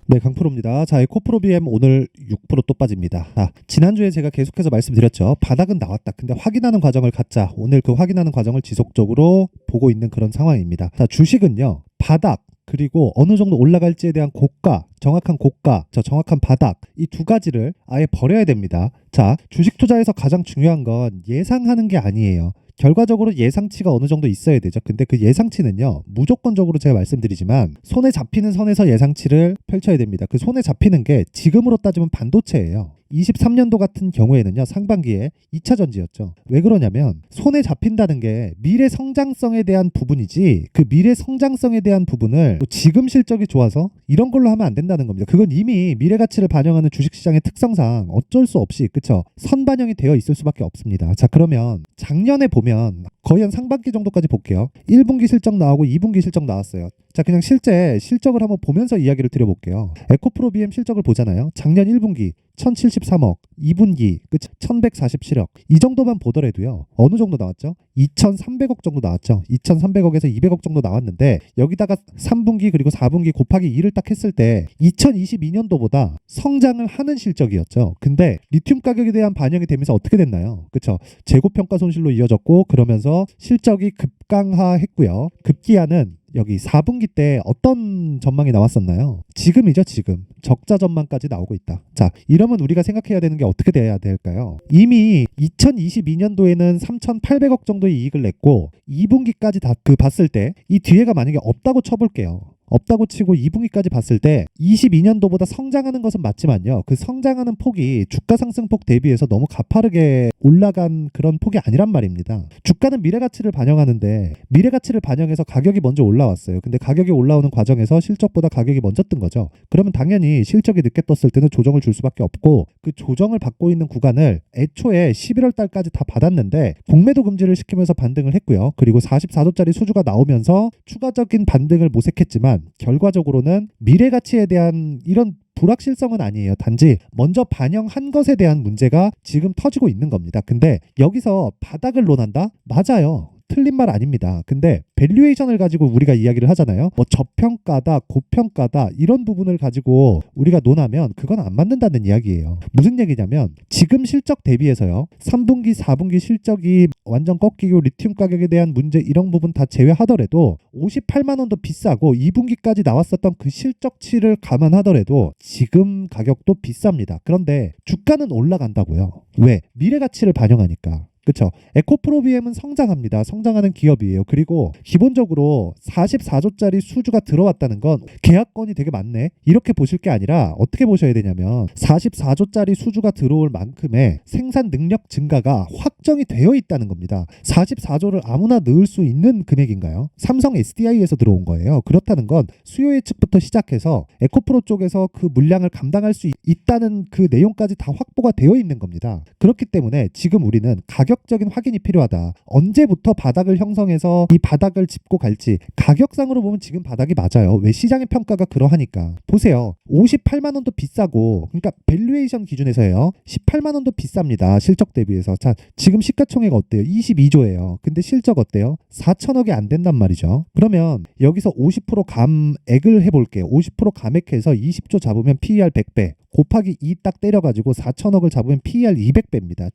네, 강프로입니다. 자, 에코프로 BM 오늘 6%또 빠집니다. 자, 지난주에 제가 계속해서 말씀드렸죠. 바닥은 나왔다. 근데 확인하는 과정을 갖자. 오늘 그 확인하는 과정을 지속적으로 보고 있는 그런 상황입니다. 자, 주식은요. 바닥 그리고 어느 정도 올라갈지에 대한 고가, 정확한 고가, 정확한 바닥 이 두 가지를 아예 버려야 됩니다. 자, 주식 투자에서 가장 중요한 건 예상하는 게 아니에요. 결과적으로 예상치가 어느 정도 있어야 되죠. 근데 그 예상치는요, 무조건적으로 제가 말씀드리지만 손에 잡히는 선에서 예상치를 펼쳐야 됩니다. 그 손에 잡히는 게 지금으로 따지면 반도체예요. 23년도 같은 경우에는요, 상반기에 2차 전지였죠. 왜 그러냐면 손에 잡힌다는 게 미래 성장성에 대한 부분이지, 그 미래 성장성에 대한 부분을 지금 실적이 좋아서 이런 걸로 하면 안 된다는 겁니다. 그건 이미 미래 가치를 반영하는 주식시장의 특성상 어쩔 수 없이 그쵸, 선반영이 되어 있을 수밖에 없습니다. 자, 그러면 작년에 보면 거의 한 상반기 정도까지 볼게요. 1분기 실적 나오고 2분기 실적 나왔어요. 자, 그냥 실제 실적을 한번 보면서 이야기를 드려볼게요. 에코프로 BM 실적을 보잖아요. 작년 1분기 1073억, 2분기 1147억 이 정도만 보더라도요, 어느 정도 나왔죠? 2300억 정도 나왔죠. 2300억에서 200억 정도 나왔는데 여기다가 3분기 그리고 4분기 곱하기 2를 딱 했을 때 2022년도보다 성장을 하는 실적이었죠. 근데 리튬 가격에 대한 반영이 되면서 어떻게 됐나요? 그쵸? 재고평가 손실로 이어졌고, 그러면서 실적이 급강하했고요. 급기야는 여기 4분기 때 어떤 전망이 나왔었나요? 지금이죠, 지금. 적자 전망까지 나오고 있다. 자, 이러면 우리가 생각해야 되는 게 어떻게 돼야 될까요? 이미 2022년도에는 3,800억 정도의 이익을 냈고 2분기까지 다 봤을 때 이 뒤에가 만약에 없다고 쳐볼게요. 없다고 치고 2분기까지 봤을 때 22년도보다 성장하는 것은 맞지만요, 그 성장하는 폭이 주가 상승폭 대비해서 너무 가파르게 올라간 그런 폭이 아니란 말입니다. 주가는 미래가치를 반영하는데 미래가치를 반영해서 가격이 먼저 올라왔어요. 근데 가격이 올라오는 과정에서 실적보다 가격이 먼저 뜬 거죠. 그러면 당연히 실적이 늦게 떴을 때는 조정을 줄 수밖에 없고, 그 조정을 받고 있는 구간을 애초에 11월 달까지 다 받았는데 공매도 금지를 시키면서 반등을 했고요. 그리고 44조짜리 수주가 나오면서 추가적인 반등을 모색했지만 결과적으로는 미래가치에 대한 이런 불확실성은 아니에요. 단지 먼저 반영한 것에 대한 문제가 지금 터지고 있는 겁니다. 근데 여기서 바닥을 논한다? 맞아요. 틀린 말 아닙니다. 근데 밸류에이션을 가지고 우리가 이야기를 하잖아요. 뭐 저평가다, 고평가다 이런 부분을 가지고 우리가 논하면 그건 안 맞는다는 이야기예요. 무슨 얘기냐면 지금 실적 대비해서요, 3분기, 4분기 실적이 완전 꺾이고 리튬 가격에 대한 문제 이런 부분 다 제외하더라도 58만 원도 비싸고 2분기까지 나왔었던 그 실적치를 감안하더라도 지금 가격도 비쌉니다. 그런데 주가는 올라간다고요. 왜? 미래 가치를 반영하니까. 그렇죠. 에코프로 BM은 성장합니다. 성장하는 기업이에요. 그리고 기본적으로 44조짜리 수주가 들어왔다는 건 계약건이 되게 많네, 이렇게 보실 게 아니라 어떻게 보셔야 되냐면 44조짜리 수주가 들어올 만큼의 생산 능력 증가가 확정이 되어 있다는 겁니다. 44조를 아무나 넣을 수 있는 금액인가요? 삼성 SDI에서 들어온 거예요. 그렇다는 건 수요 예측부터 시작해서 에코프로 쪽에서 그 물량을 감당할 수 있다는 그 내용까지 다 확보가 되어 있는 겁니다. 그렇기 때문에 지금 우리는 가격적인 확인이 필요하다. 언제부터 바닥을 형성해서 이 바닥을 짚고 갈지, 가격상으로 보면 지금 바닥이 맞아요. 왜? 시장의 평가가 그러하니까. 보세요. 58만 원도 비싸고, 그러니까 밸류에이션 기준에서요, 18만 원도 비쌉니다. 실적 대비해서. 자, 지금 시가총액 어때요? 22조예요. 근데 실적 어때요? 4천억이 안 된단 말이죠. 그러면 여기서 50% 감액을 해볼게요. 50% 감액해서 20조 잡으면 PER 100배. 곱하기 2 딱 때려가지고 4천억을 잡으면 PER 200배입니다.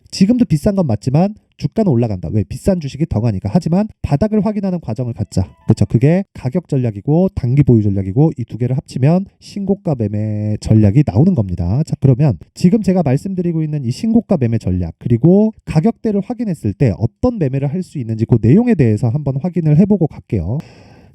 지금도 비싼 건 맞지만 주가는 올라간다. 왜? 비싼 주식이 더 가니까. 하지만 바닥을 확인하는 과정을 갖자. 그렇죠. 그게 가격 전략이고 단기 보유 전략이고 이 두 개를 합치면 신고가 매매 전략이 나오는 겁니다. 자, 그러면 지금 제가 말씀드리고 있는 이 신고가 매매 전략 그리고 가격대를 확인했을 때 어떤 매매를 할 수 있는지 그 내용에 대해서 한번 확인을 해보고 갈게요.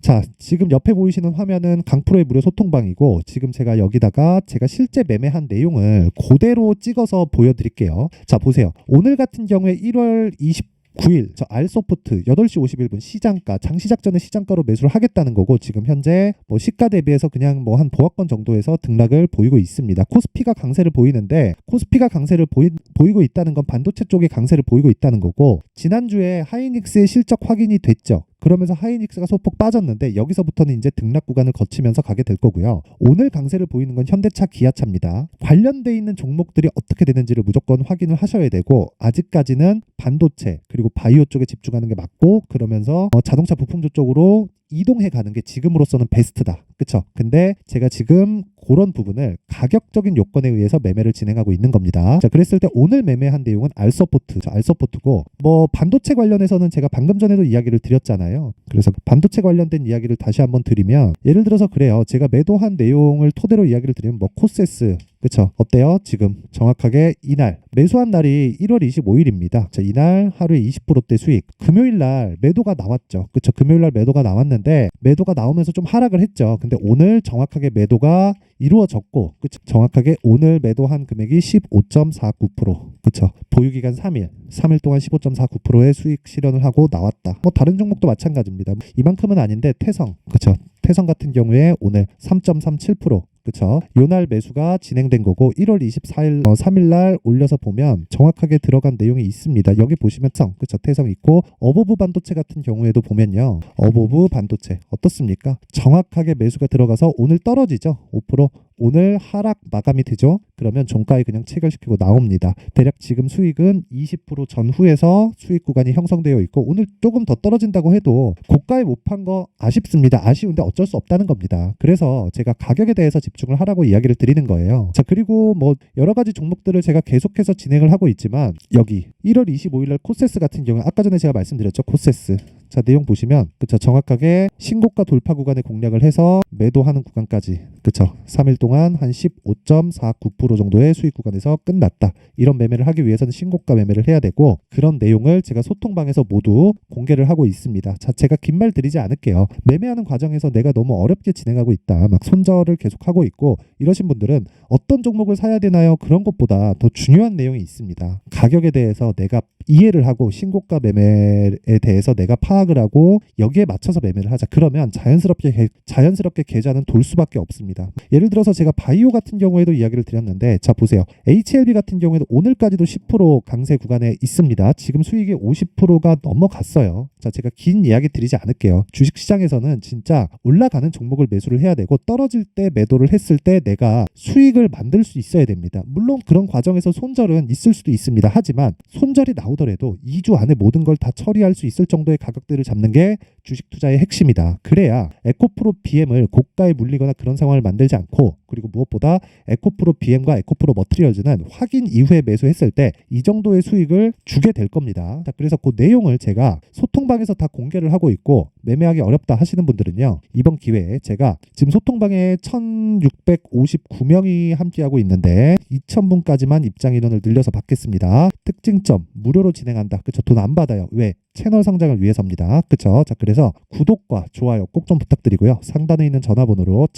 자, 지금 옆에 보이시는 화면은 강프로의 무료 소통방이고, 지금 제가 여기다가 제가 실제 매매한 내용을 그대로 찍어서 보여드릴게요. 자, 보세요. 오늘 같은 경우에 1월 29일 저 알소프트 8시 51분 시장가, 장시작 전에 시장가로 매수를 하겠다는 거고, 지금 현재 뭐 시가 대비해서 그냥 뭐 한 보합권 정도에서 등락을 보이고 있습니다. 코스피가 강세를 보이는데, 코스피가 강세를 보이고 있다는 건 반도체 쪽에 강세를 보이고 있다는 거고, 지난주에 하이닉스의 실적 확인이 됐죠. 그러면서 하이닉스가 소폭 빠졌는데 여기서부터는 이제 등락 구간을 거치면서 가게 될 거고요. 오늘 강세를 보이는 건 현대차, 기아차입니다. 관련돼 있는 종목들이 어떻게 되는지를 무조건 확인을 하셔야 되고, 아직까지는 반도체 그리고 바이오 쪽에 집중하는 게 맞고, 그러면서 자동차 부품주 쪽으로 이동해 가는 게 지금으로서는 베스트다. 그쵸? 근데 제가 지금 그런 부분을 가격적인 요건에 의해서 매매를 진행하고 있는 겁니다. 자, 그랬을 때 오늘 매매한 내용은 R서포트고 뭐 반도체 관련해서는 제가 방금 전에도 이야기를 드렸잖아요. 그래서 반도체 관련된 이야기를 다시 한번 드리면 예를 들어서 그래요. 제가 매도한 내용을 토대로 이야기를 드리면 뭐 코세스 그쵸? 어때요? 지금 정확하게 이날 매수한 날이 1월 25일입니다. 자, 이날 하루에 20%대 수익. 금요일 날 매도가 나왔죠. 그쵸? 금요일 날 매도가 나왔는데 매도가 나오면서 좀 하락을 했죠. 근데 오늘 정확하게 매도가 이루어졌고 그쵸? 정확하게 오늘 매도한 금액이 15.49%. 그쵸? 보유기간 3일 동안 15.49%의 수익 실현을 하고 나왔다. 뭐 다른 종목도 마찬가지입니다. 이만큼은 아닌데 태성 그쵸? 태성 같은 경우에 오늘 3.37% 그쵸? 요날 매수가 진행된 거고 1월 24일 3일날 올려서 보면 정확하게 들어간 내용이 있습니다. 여기 보시면 그쵸? 태성 있고 어보브 반도체 같은 경우에도 보면요. 어보브 반도체 어떻습니까? 정확하게 매수가 들어가서 오늘 떨어지죠. 5% 오늘 하락 마감이 되죠. 그러면 종가에 그냥 체결시키고 나옵니다. 대략 지금 수익은 20% 전후에서 수익 구간이 형성되어 있고 오늘 조금 더 떨어진다고 해도 고가에 못 판 거 아쉽습니다. 아쉬운데 어쩔 수 없다는 겁니다. 그래서 제가 가격에 대해서 집중을 하라고 이야기를 드리는 거예요. 자, 그리고 뭐 여러 가지 종목들을 제가 계속해서 진행을 하고 있지만 여기 1월 25일날 코세스 같은 경우에 아까 전에 제가 말씀드렸죠. 코세스. 자, 내용 보시면 그쵸? 정확하게 신고가 돌파 구간에 공략을 해서 매도하는 구간까지 그쵸? 3일 동안 한 15.49% 정도의 수익 구간에서 끝났다. 이런 매매를 하기 위해서는 신고가 매매를 해야 되고 그런 내용을 제가 소통방에서 모두 공개를 하고 있습니다. 자, 제가 긴 말 드리지 않을게요. 매매하는 과정에서 내가 너무 어렵게 진행하고 있다. 막 손절을 계속하고 있고 이러신 분들은 어떤 종목을 사야 되나요? 그런 것보다 더 중요한 내용이 있습니다. 가격에 대해서 내가 이해를 하고 신고가 매매에 대해서 내가 파악을 하고 여기에 맞춰서 매매를 하자. 그러면 자연스럽게 계좌는 돌 수밖에 없습니다. 예를 들어서 제가 바이오 같은 경우에도 이야기를 드렸는데 자, 보세요. HLB 같은 경우에도 오늘까지도 10% 강세 구간에 있습니다. 지금 수익이 50%가 넘어갔어요. 자, 제가 긴 이야기 드리지 않을게요. 주식시장에서는 진짜 올라가는 종목을 매수를 해야 되고 떨어질 때 매도를 했을 때 내가 수익을 만들 수 있어야 됩니다. 물론 그런 과정에서 손절은 있을 수도 있습니다. 하지만 손절이 나오더라도 2주 안에 모든 걸 다 처리할 수 있을 정도의 가격대를 잡는 게 주식 투자의 핵심이다. 그래야 에코프로 BM을 고가에 물리거나 그런 상황을 만들지 않고 그리고 무엇보다 에코프로 BM과 에코프로 머티리얼즈는 확인 이후에 매수했을 때 이 정도의 수익을 주게 될 겁니다. 자, 그래서 그 내용을 제가 소통방에서 다 공개를 하고 있고 매매하기 어렵다 하시는 분들은요. 이번 기회에 제가 지금 소통방에 1659명이 함께하고 있는데 2000분까지만 입장 인원을 늘려서 받겠습니다. 특징점 무료로 진행한다. 그쵸? 돈 안 받아요. 왜? 채널 성장을 위해서입니다. 그쵸? 자, 그래서 구독과 좋아요 꼭 좀 부탁드리고요. 상단에 있는 전화번호로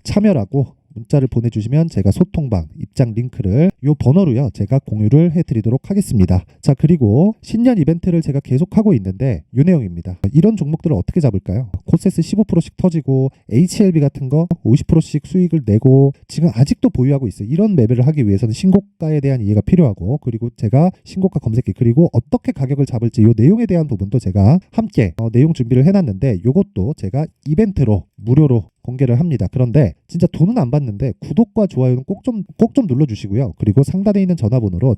참여라고 문자를 보내주시면 제가 소통방 입장 링크를 요 번호로요 제가 공유를 해드리도록 하겠습니다. 자, 그리고 신년 이벤트를 제가 계속하고 있는데 요 내용입니다. 이런 종목들을 어떻게 잡을까요? 코세스 15%씩 터지고 HLB 같은 거 50%씩 수익을 내고 지금 아직도 보유하고 있어요. 이런 매매를 하기 위해서는 신고가에 대한 이해가 필요하고 그리고 제가 신고가 검색기 그리고 어떻게 가격을 잡을지 요 내용에 대한 부분도 제가 함께 내용 준비를 해놨는데 요것도 제가 이벤트로 무료로 공개를 합니다. 그런데 진짜 돈은 안 받는데 구독과 좋아요는 꼭 좀 눌러주시고요. 그리고 상단에 있는 전화번호로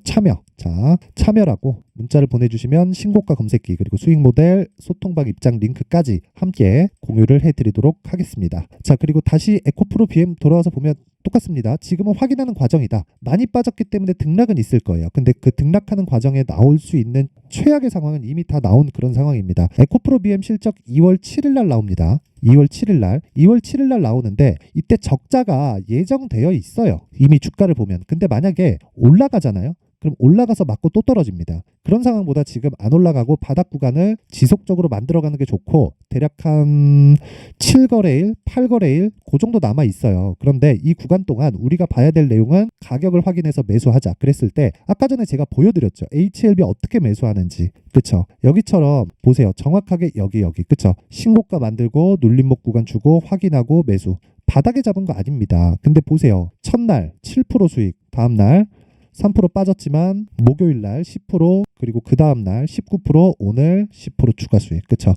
참여라고 문자를 보내주시면 신고가 검색기 그리고 수익 모델 소통방 입장 링크까지 함께 공유를 해드리도록 하겠습니다. 자, 그리고 다시 에코프로 BM 돌아와서 보면 똑같습니다. 지금은 확인하는 과정이다. 많이 빠졌기 때문에 등락은 있을 거예요. 근데 그 등락하는 과정에 나올 수 있는 최악의 상황은 이미 다 나온 그런 상황입니다. 에코프로 BM 실적 2월 7일 날 나옵니다. 2월 7일 날 나오는데 이때 적자가 예정되어 있어요. 이미 주가를 보면. 근데 만약에 올라가잖아요. 그럼 올라가서 맞고 또 떨어집니다. 그런 상황보다 지금 안 올라가고 바닥 구간을 지속적으로 만들어가는 게 좋고 대략 한 7거래일, 8거래일 그 정도 남아 있어요. 그런데 이 구간 동안 우리가 봐야 될 내용은 가격을 확인해서 매수하자. 그랬을 때 아까 전에 제가 보여드렸죠. HLB 어떻게 매수하는지. 그쵸? 여기처럼 보세요. 정확하게 여기 그쵸? 신고가 만들고 눌림목 구간 주고 확인하고 매수. 바닥에 잡은 거 아닙니다. 근데 보세요. 첫날 7% 수익, 다음날 3% 빠졌지만 목요일날 10% 그리고 그 다음날 19% 오늘 10% 추가 수익. 그쵸?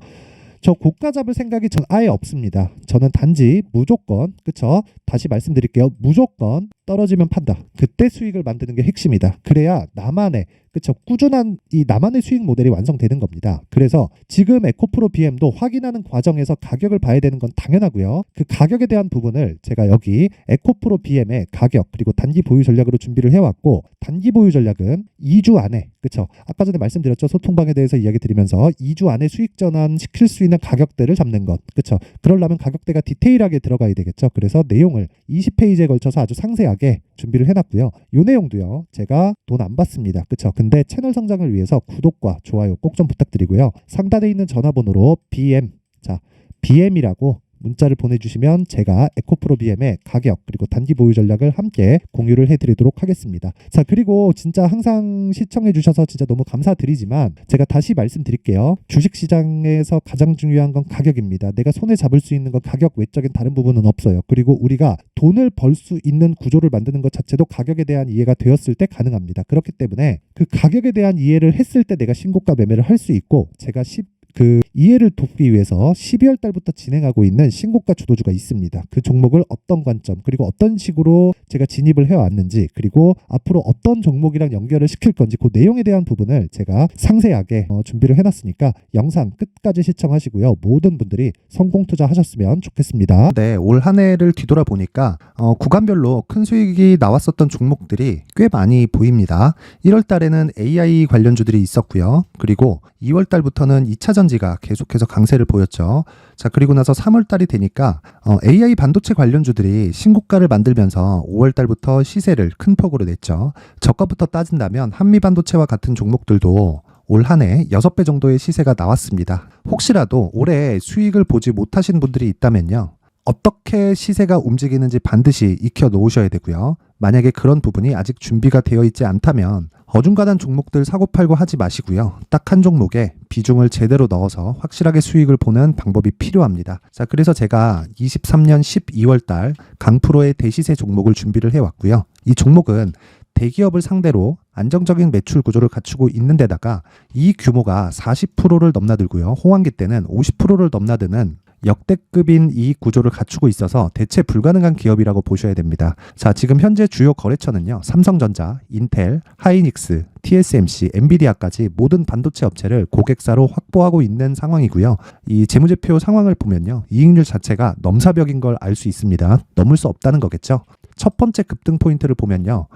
저 고가 잡을 생각이 전 아예 없습니다. 저는 단지 무조건 그쵸? 다시 말씀드릴게요. 무조건 떨어지면 판다. 그때 수익을 만드는 게 핵심이다. 그래야 나만의 그쵸 꾸준한 이 나만의 수익 모델이 완성되는 겁니다. 그래서 지금 에코프로 BM도 확인하는 과정에서 가격을 봐야 되는 건 당연하고요. 그 가격에 대한 부분을 제가 여기 에코프로 BM의 가격 그리고 단기 보유 전략으로 준비를 해왔고, 단기 보유 전략은 2주 안에 그쵸 아까 전에 말씀드렸죠. 소통방에 대해서 이야기 드리면서 2주 안에 수익 전환 시킬 수 있는 가격대를 잡는 것 그쵸. 그러려면 가격대가 디테일하게 들어가야 되겠죠. 그래서 내용을 20페이지에 걸쳐서 아주 상세하게 준비를 해놨고요. 이 내용도요 제가 돈 안 받습니다. 그쵸. 근데 채널 성장을 위해서 구독과 좋아요 꼭 좀 부탁드리고요. 상단에 있는 전화번호로 BM이라고 문자를 보내주시면 제가 에코프로 BM의 가격 그리고 단기 보유 전략을 함께 공유를 해드리도록 하겠습니다. 자, 그리고 진짜 항상 시청해주셔서 진짜 너무 감사드리지만 제가 다시 말씀드릴게요. 주식시장에서 가장 중요한 건 가격입니다. 내가 손에 잡을 수 있는 건 가격 외적인 다른 부분은 없어요. 그리고 우리가 돈을 벌 수 있는 구조를 만드는 것 자체도 가격에 대한 이해가 되었을 때 가능합니다. 그렇기 때문에 그 가격에 대한 이해를 했을 때 내가 신고가 매매를 할 수 있고, 제가 그 이해를 돕기 위해서 12월 달부터 진행하고 있는 신고가 주도주가 있습니다. 그 종목을 어떤 관점 그리고 어떤 식으로 제가 진입을 해왔는지, 그리고 앞으로 어떤 종목이랑 연결을 시킬 건지 그 내용에 대한 부분을 제가 상세하게 준비를 해놨으니까 영상 끝까지 시청하시고요. 모든 분들이 성공 투자하셨으면 좋겠습니다. 네, 올 한 해를 뒤돌아보니까 구간별로 큰 수익이 나왔었던 종목들이 꽤 많이 보입니다. 1월 달에는 AI 관련주들이 있었고요. 그리고 2월 달부터는 2차 전지가 계속해서 강세를 보였죠. 자, 그리고 나서 3월 달이 되니까 AI 반도체 관련주들이 신고가를 만들면서 5월 달부터 시세를 큰 폭으로 냈죠. 저가부터 따진다면 한미 반도체와 같은 종목들도 올 한 해 6배 정도의 시세가 나왔습니다. 혹시라도 올해 수익을 보지 못하신 분들이 있다면요, 어떻게 시세가 움직이는지 반드시 익혀 놓으셔야 되고요. 만약에 그런 부분이 아직 준비가 되어 있지 않다면 어중간한 종목들 사고팔고 하지 마시고요. 딱 한 종목에 비중을 제대로 넣어서 확실하게 수익을 보는 방법이 필요합니다. 자, 그래서 제가 23년 12월 달 강프로의 대시세 종목을 준비를 해왔고요. 이 종목은 대기업을 상대로 안정적인 매출 구조를 갖추고 있는 데다가 이 규모가 40%를 넘나들고요. 호황기 때는 50%를 넘나드는 역대급인 이익 구조를 갖추고 있어서 대체 불가능한 기업이라고 보셔야 됩니다. 자, 지금 현재 주요 거래처는요, 삼성전자, 인텔, 하이닉스, TSMC, 엔비디아까지 모든 반도체 업체를 고객사로 확보하고 있는 상황이고요. 이 재무제표 상황을 보면요, 이익률 자체가 넘사벽인 걸 알 수 있습니다. 넘을 수 없다는 거겠죠. 첫 번째 급등 포인트를 보면요,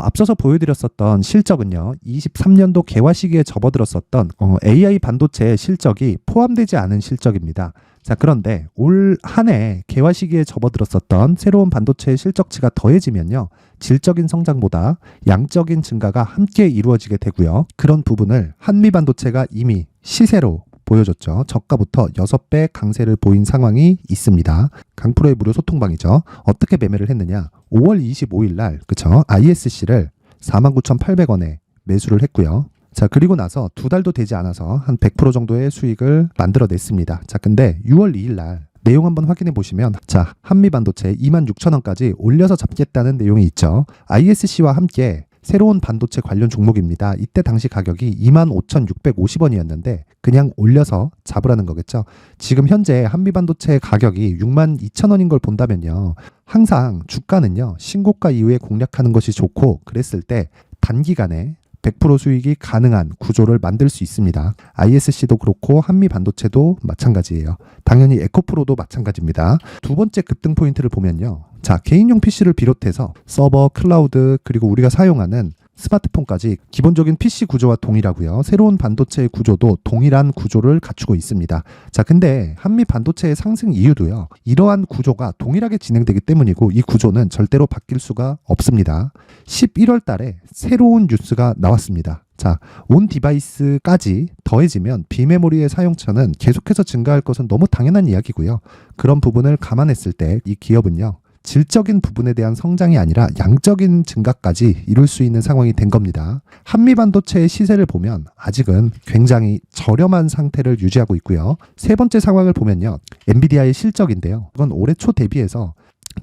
앞서서 보여드렸었던 실적은요, 23년도 개화 시기에 접어들었었던 AI 반도체의 실적이 포함되지 않은 실적입니다. 자, 그런데 올 한 해 개화 시기에 접어들었었던 새로운 반도체의 실적치가 더해지면요, 질적인 성장보다 양적인 증가가 함께 이루어지게 되고요. 그런 부분을 한미 반도체가 이미 시세로 보여줬죠. 저가부터 6배 강세를 보인 상황이 있습니다. 강프로의 무료 소통방이죠. 어떻게 매매를 했느냐? 5월 25일 날 그쵸? ISC를 49,800원에 매수를 했고요. 자, 그리고 나서 2달도 되지 않아서 한 100% 정도의 수익을 만들어냈습니다. 자, 근데 6월 2일 날 내용 한번 확인해 보시면, 자, 한미반도체 26,000원까지 올려서 잡겠다는 내용이 있죠. ISC와 함께 새로운 반도체 관련 종목입니다. 이때 당시 가격이 25,650원이었는데 그냥 올려서 잡으라는 거겠죠. 지금 현재 한미반도체 가격이 62,000원인 걸 본다면요, 항상 주가는요, 신고가 이후에 공략하는 것이 좋고, 그랬을 때 단기간에 100% 수익이 가능한 구조를 만들 수 있습니다. ISC도 그렇고 한미 반도체도 마찬가지예요. 당연히 에코프로도 마찬가지입니다. 두 번째 급등 포인트를 보면요, 자, 개인용 PC를 비롯해서 서버, 클라우드, 그리고 우리가 사용하는 스마트폰까지 기본적인 PC 구조와 동일하고요. 새로운 반도체의 구조도 동일한 구조를 갖추고 있습니다. 자, 근데 한미 반도체의 상승 이유도요, 이러한 구조가 동일하게 진행되기 때문이고, 이 구조는 절대로 바뀔 수가 없습니다. 11월 달에 새로운 뉴스가 나왔습니다. 자, 온 디바이스까지 더해지면 비메모리의 사용처는 계속해서 증가할 것은 너무 당연한 이야기고요. 그런 부분을 감안했을 때 이 기업은요, 질적인 부분에 대한 성장이 아니라 양적인 증가까지 이룰 수 있는 상황이 된 겁니다. 한미 반도체의 시세를 보면 아직은 굉장히 저렴한 상태를 유지하고 있고요. 세 번째 상황을 보면요, 엔비디아의 실적인데요, 이건 올해 초 대비해서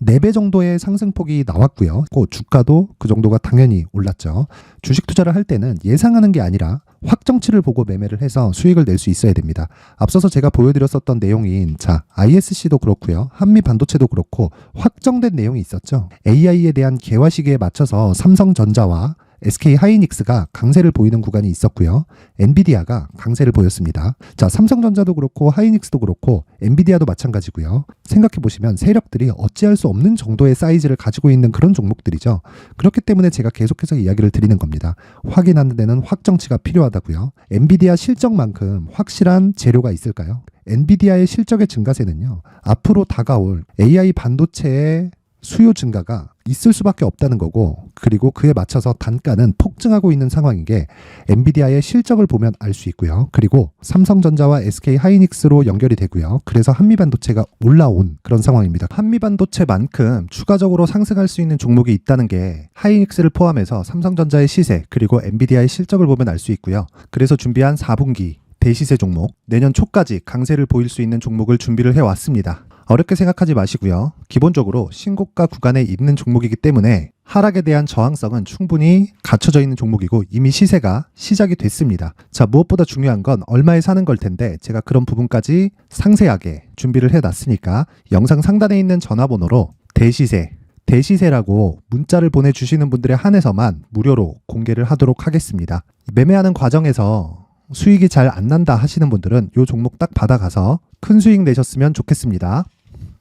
4배 정도의 상승폭이 나왔고요. 주가도 그 정도가 당연히 올랐죠. 주식 투자를 할 때는 예상하는 게 아니라 확정치를 보고 매매를 해서 수익을 낼 수 있어야 됩니다. 앞서서 제가 보여드렸었던 내용인 ISC도 그렇고요. 한미반도체도 그렇고 확정된 내용이 있었죠. AI에 대한 개화 시기에 맞춰서 삼성전자와 SK 하이닉스가 강세를 보이는 구간이 있었고요. 엔비디아가 강세를 보였습니다. 삼성전자도 그렇고 하이닉스도 그렇고 엔비디아도 마찬가지고요. 생각해 보시면 세력들이 어찌할 수 없는 정도의 사이즈를 가지고 있는 그런 종목들이죠. 그렇기 때문에 제가 계속해서 이야기를 드리는 겁니다. 확인하는 데는 확정치가 필요하다고요. 엔비디아 실적만큼 확실한 재료가 있을까요? 엔비디아의 실적의 증가세는요. 앞으로 다가올 AI 반도체의 수요 증가가 있을 수밖에 없다는 거고, 그리고 그에 맞춰서 단가는 폭증하고 있는 상황인 게 엔비디아의 실적을 보면 알 수 있고요. 그리고 삼성전자와 SK 하이닉스로 연결이 되고요. 그래서 한미반도체가 올라온 그런 상황입니다. 한미반도체만큼 추가적으로 상승할 수 있는 종목이 있다는 게 하이닉스를 포함해서 삼성전자의 시세 그리고 엔비디아의 실적을 보면 알 수 있고요. 그래서 준비한 4분기 대시세 종목, 내년 초까지 강세를 보일 수 있는 종목을 준비를 해왔습니다. 어렵게 생각하지 마시고요. 기본적으로 신고가 구간에 있는 종목이기 때문에 하락에 대한 저항성은 충분히 갖춰져 있는 종목이고 이미 시세가 시작이 됐습니다. 무엇보다 중요한 건 얼마에 사는 걸 텐데 제가 그런 부분까지 상세하게 준비를 해놨으니까 영상 상단에 있는 전화번호로 대시세라고 문자를 보내주시는 분들에 한해서만 무료로 공개를 하도록 하겠습니다. 매매하는 과정에서 수익이 잘 안 난다 하시는 분들은 이 종목 딱 받아가서 큰 수익 내셨으면 좋겠습니다.